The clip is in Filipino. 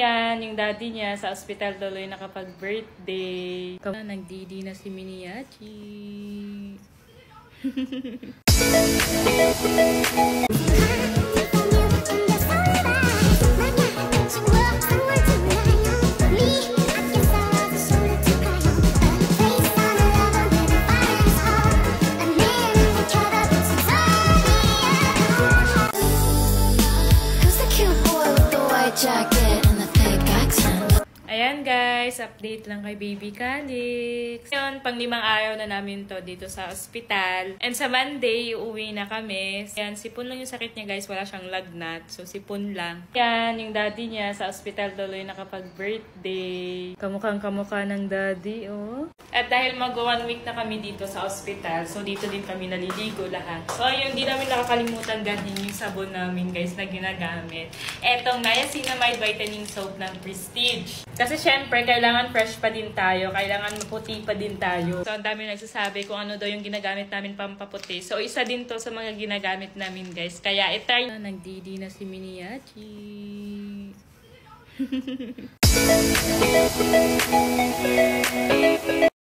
Yan, yung daddy niya sa ospital tuloy nakapag-birthday. Nagdidi na si Miniachi. Ayan guys, update lang kay Baby Calix. Ngayon, pang-5 araw na namin to dito sa ospital. And sa Monday, uuwi na kami. Ayan, sipon lang yung sakit niya guys, wala siyang lagnat. So, sipon lang. Ayan, yung daddy niya sa ospital tuloy nakapag-birthday. Kamukhang-kamukha ng daddy, oh. At dahil mag-1 week na kami dito sa ospital, so dito din kami naliligo lahat. So, ayun, di namin nakakalimutan ganin yung sabon namin guys na ginagamit. Etong Niacinamide Whitening Soap ng Prestige. Kasi syempre, kailangan fresh pa din tayo. Kailangan maputi pa din tayo. So, ang dami nagsasabi kung ano daw yung ginagamit namin pampaputi. So, isa din to sa mga ginagamit namin, guys. Kaya, itry. Nagdidi na si Miniachi.